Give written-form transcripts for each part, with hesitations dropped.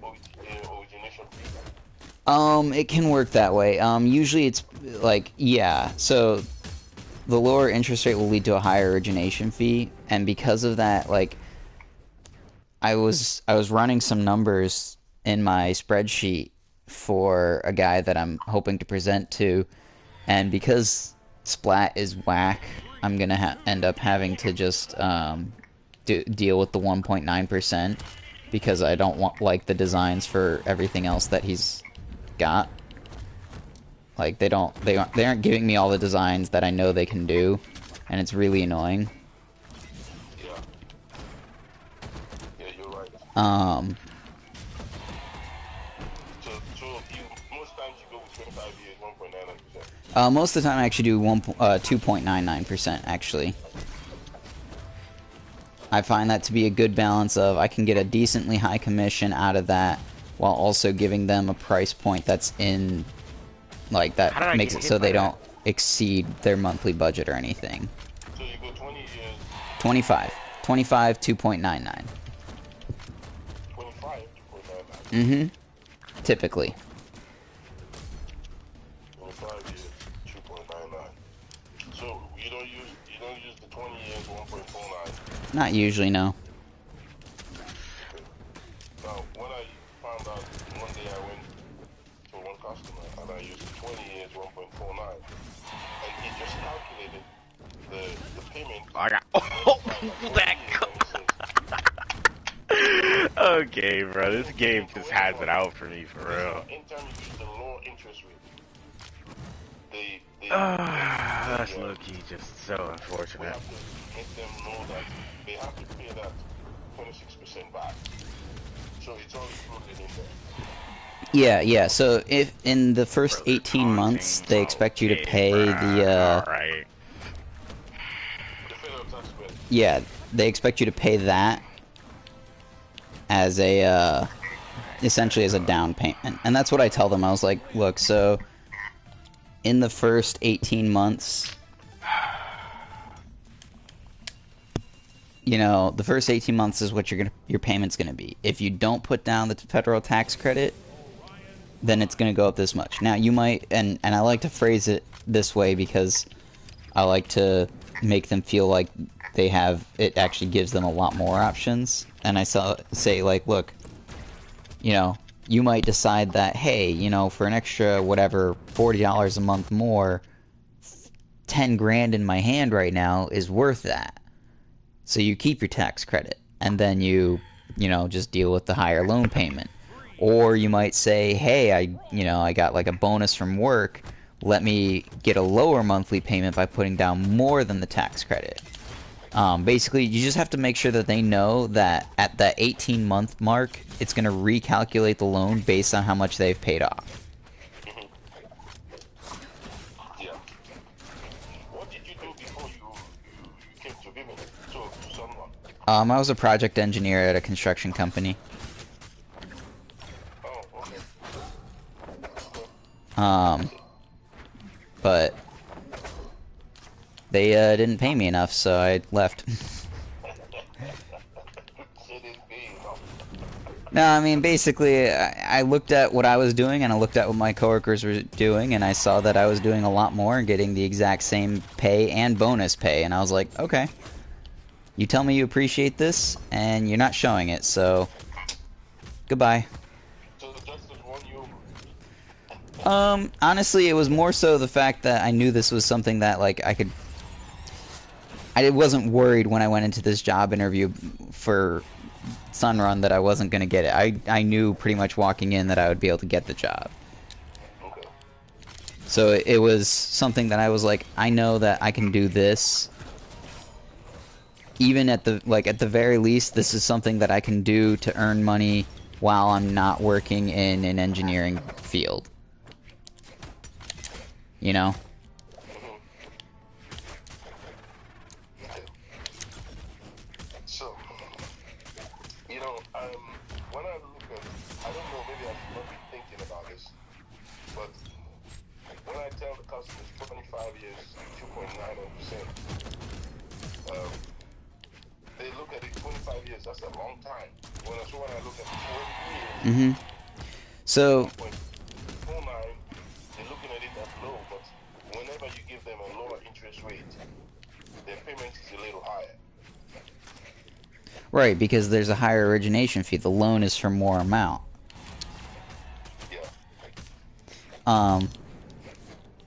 origination fee? It can work that way. Usually it's like, yeah, so the lower interest rate will lead to a higher origination fee, and because of that, like, I was running some numbers in my spreadsheet for a guy that I'm hoping to present to, and because Splat is whack, I'm gonna end up having to just deal with the 1.9% because I don't want like the designs for everything else that he's got. Like they aren't giving me all the designs that I know they can do, and it's really annoying. Yeah, yeah, you're right. Um, So you most times you go with 25 years, 1.99%. Most of the time I actually do 2.99% actually. I find that to be a good balance of I can get a decently high commission out of that while also giving them a price point that's in like How did that I makes get it hit so by they that? don't exceed their monthly budget or anything. So you go 20 years, 25. 25 2.99. 25, 2.99. Mhm. Typically. 25 years, 2.99. So you don't use the 20 years, 1.49. Not usually, no. Okay. Now, when I found out one day I went to one customer and I used 20 years, 1.49, and he just calculated the payment I got multiplied by 20 that. years, and he says, Okay, bro, this game just has it coincidentally, out for me, for guess real. what? Anytime you use the low interest rate, That's low-key just so we unfortunate. have to make them know that they have to pay that 26% back. So it's all included in there. Yeah, yeah. So if in the first Bro, they're 18 months taunting. they expect you to Okay, pay the bruh. Alright. The federal tax credit. yeah, they expect you to pay that as a Alright, essentially as a down payment. And that's what I tell them. I was like, look, so in the first 18 months, you know, the first 18 months is what your payment's going to be. If you don't put down the federal tax credit, then it's going to go up this much. Now, you might and I like to phrase it this way because I like to make them feel like they have it actually gives them a lot more options. And I say like, look, you know, you might decide that, hey, you know, for an extra whatever $40 a month more, 10 grand in my hand right now is worth that. So you keep your tax credit and then you know, just deal with the higher loan payment. Or you might say, hey, I got like a bonus from work. Let me get a lower monthly payment by putting down more than the tax credit. Basically, you just have to make sure that they know that at that 18-month mark, it's going to recalculate the loan based on how much they've paid off. Mm-hmm. Yeah. What did you do before you came to Vivian? To someone? I was a project engineer at a construction company. Oh, okay. Okay. Um, but they didn't pay me enough, so I left. They didn't pay enough. No, I mean, basically, I looked at what I was doing, and I looked at what my coworkers were doing, and I saw that I was doing a lot more and getting the exact same pay and bonus pay, and I was like, okay, you tell me you appreciate this, and you're not showing it, so goodbye. So the justice won you over. Honestly, it was more so the fact that I knew this was something that, like, I wasn't worried when I went into this job interview for Sunrun that I wasn't going to get it. I knew pretty much walking in that I would be able to get the job. Okay. So it was something that I was like, I know that I can do this. Even at the very least, this is something that I can do to earn money while I'm not working in an engineering field. You know? Mm-hmm. Okay. So, when I look at, I don't know, maybe I should not be thinking about this, but when I tell the customers 25 years, 2.99%, they look at it 25 years. That's a long time. When I look at 20 years, Mm-hmm. So 1.49, they're looking at it as low, but whenever you give them a lower interest rate, their payment is a little higher. right, because there's a higher origination fee. The loan is for more amount. Yeah.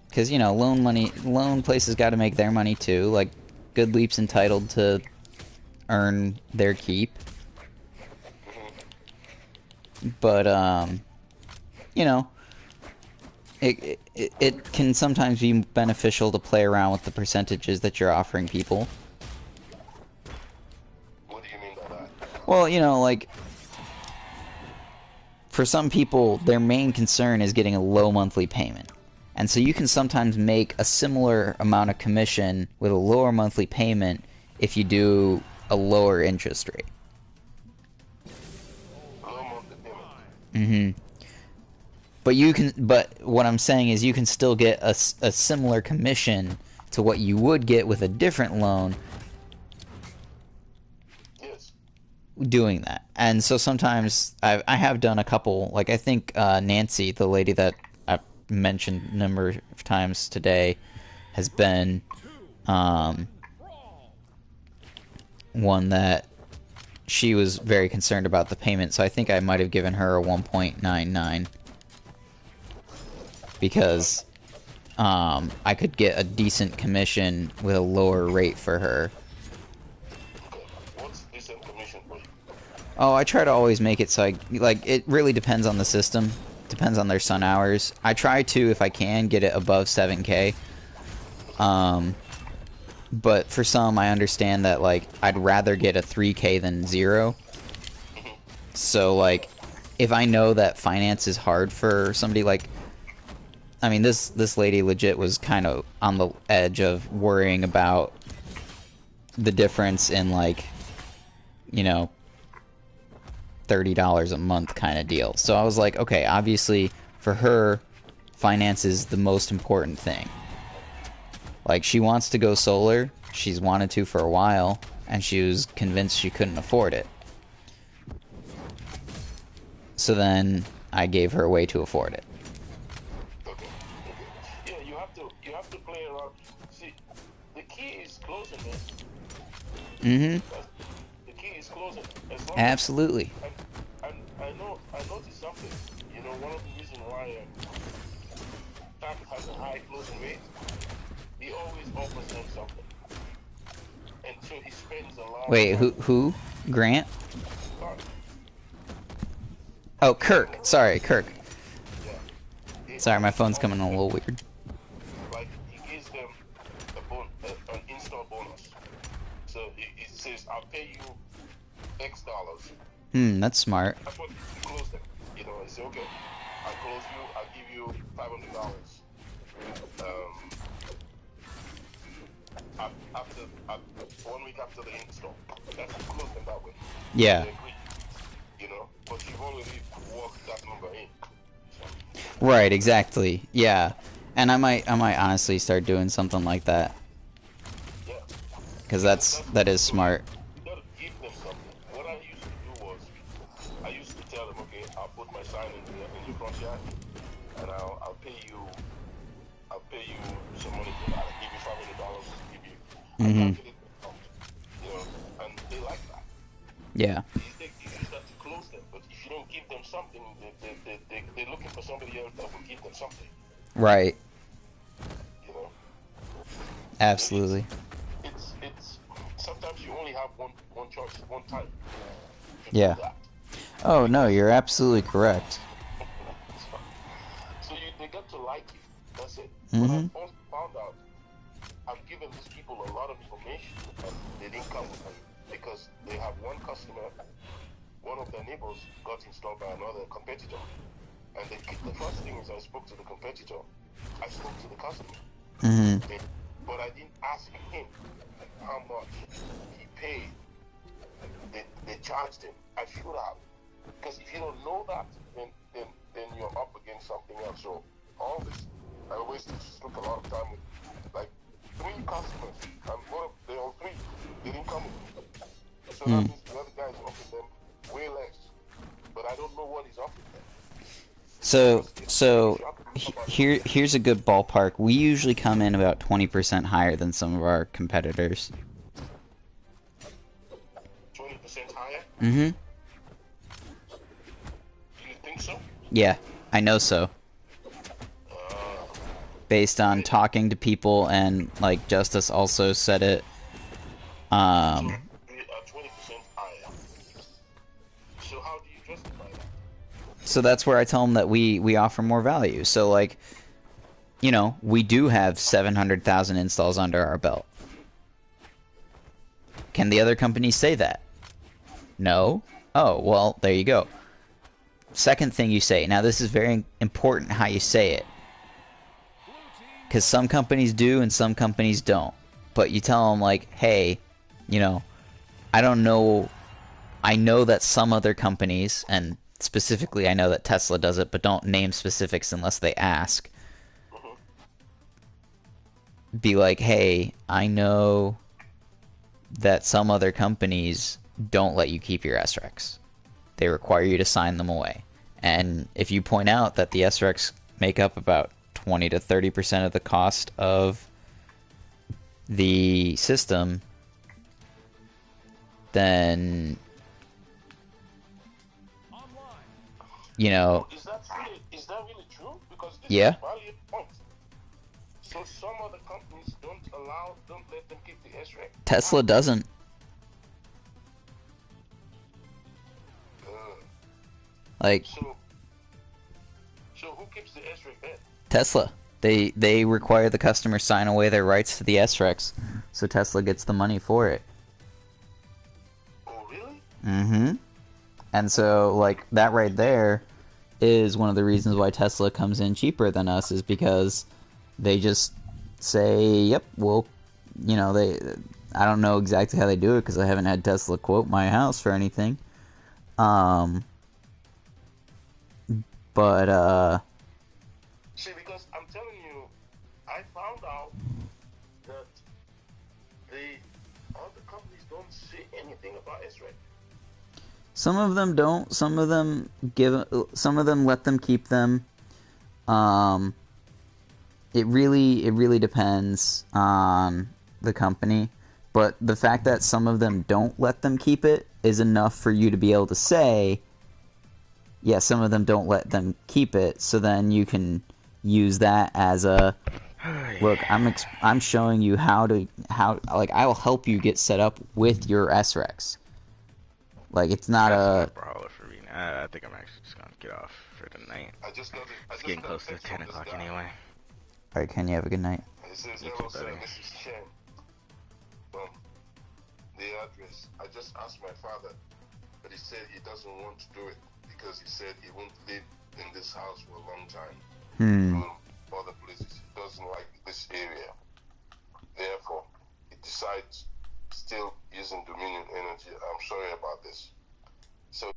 Because you know, loan places got to make their money too. Like, Good Leap's entitled to earn their keep. But you know, it can sometimes be beneficial to play around with the percentages that you're offering people. What do you mean by that? Well, you know, like, for some people, their main concern is getting a low monthly payment. And so you can sometimes make a similar amount of commission with a lower monthly payment if you do a lower interest rate. Low monthly payment. Mm-hmm. But what I'm saying is you can still get a similar commission to what you would get with a different loan Yes. doing that. And so sometimes I have done a couple, like I think Nancy, the lady that I've mentioned a number of times today, has been one that she was very concerned about the payment, so I think I might have given her a 1.99 because I could get a decent commission with a lower rate for her. Okay. What's decent commission for you? Oh, I try to always make it so it really depends on the system. Depends on their sun hours. I try to, if I can, get it above 7K. But for some, I understand that, like, I'd rather get a 3K than 0. So, like, if I know that finance is hard for somebody, like, I mean, this lady legit was kind of on the edge of worrying about the difference in, like, you know, $30 a month kind of deal. So I was like, okay, obviously for her, finance is the most important thing. Like, she wants to go solar, she's wanted to for a while, and she was convinced she couldn't afford it. So then I gave her a way to afford it. Okay. Yeah, you have to play around. See, the key is closing it. Mm-hmm. The key is closing. As long Absolutely. I noticed something. You know, one of the reasons why Tack has a high closing rate, he always offers them something. And so he spends a lot Wait, of who? Grant? time. Oh, Kirk. Sorry, Kirk. Yeah. Sorry, my phone's coming a little weird. Like, he gives them an install bonus. So it says, I'll pay you X dollars. That's smart. That's what you close them. You know, I say, okay, I'll close you, I'll give you $500. After 1 week after the install. That's to close them that way. Yeah. They agree, you know, but you've already worked that number in. Right, exactly. Yeah. And I might honestly start doing something like that. Yeah. Because that is smart. You gotta give them something. What I used to do was, I used to tell them, okay, I'll put my sign in your front yard, and I'll pay you some money for that. I'll give you $500. Give you, Mm-hmm. you know, and they like that. Yeah. You use that to close them, but if you don't give them something, they're looking for somebody else that will give them something. Right. You know. Absolutely. It's sometimes you only have one choice, one time. To Yeah. do that. Oh, no, you're absolutely correct. So they get to like you. That's it. Mm-hmm. But I've also found out I've given these people a lot of information and they didn't come with me because they have one customer, one of their neighbors got installed by another competitor. And the first thing is I spoke to the competitor. I spoke to the customer. Mm-hmm. But I didn't ask him how much he paid. They charged him. I should have. Because if you don't know that, then you're up against something else. So all this, I always just took a lot of time with, like, 3 customers. And they all 3, they didn't come with me. So that means the other guy is offering them way less. But I don't know what he's offering them. Here's a good ballpark. We usually come in about 20% higher than some of our competitors. 20% higher? Mm-hmm. Do you think so? Yeah, I know so. Based on talking to people, and like Justice also said it. We are 20% higher. So how do you justify that? So that's where I tell them that we offer more value. So like, you know, we do have 700,000 installs under our belt. Can the other companies say that? No? Oh, well, there you go. Second thing you say. Now, this is very important how you say it. Because some companies do and some companies don't. But you tell them, like, hey, you know, I don't know. I know that some other companies, and specifically I know that Tesla does it, but don't name specifics unless they ask. Be like, hey, I know that some other companies don't let you keep your SRECs. They require you to sign them away. And if you point out that the SRECs make up about 20 to 30% of the cost of the system, then, you know... Is that really true? Because this Yeah. is a valid point. So some other companies don't let them keep the SREC. Tesla doesn't. Like, so who keeps the SREC then? Tesla. They require the customer sign away their rights to the SRECs, so Tesla gets the money for it. Oh, really? Mm-hmm. And so, like, that right there is one of the reasons why Tesla comes in cheaper than us, is because they just say, yep, well, you know, I don't know exactly how they do it because I haven't had Tesla quote my house for anything. But, See, because I'm telling you, I found out that the other companies don't say anything about SREC. some of them don't. Some of them let them keep them. It really depends on the company. But the fact that some of them don't let them keep it is enough for you to be able to say, yeah, some of them don't let them keep it, so then you can use that as a, look, I'm showing you how like, I will help you get set up with your SREX. Like, it's not That's a brawler for me. I think I'm actually just gonna get off for the night. It's getting close to 10 o'clock anyway. Alright, Ken, you have a good night. It says, You hello, too, sir, buddy. this is Chen. The address. I just asked my father, but he said he doesn't want to do it because he said he won't live in this house for a long time. Other places. He doesn't like this area. Therefore, he decides still using Dominion Energy. I'm sorry about this. So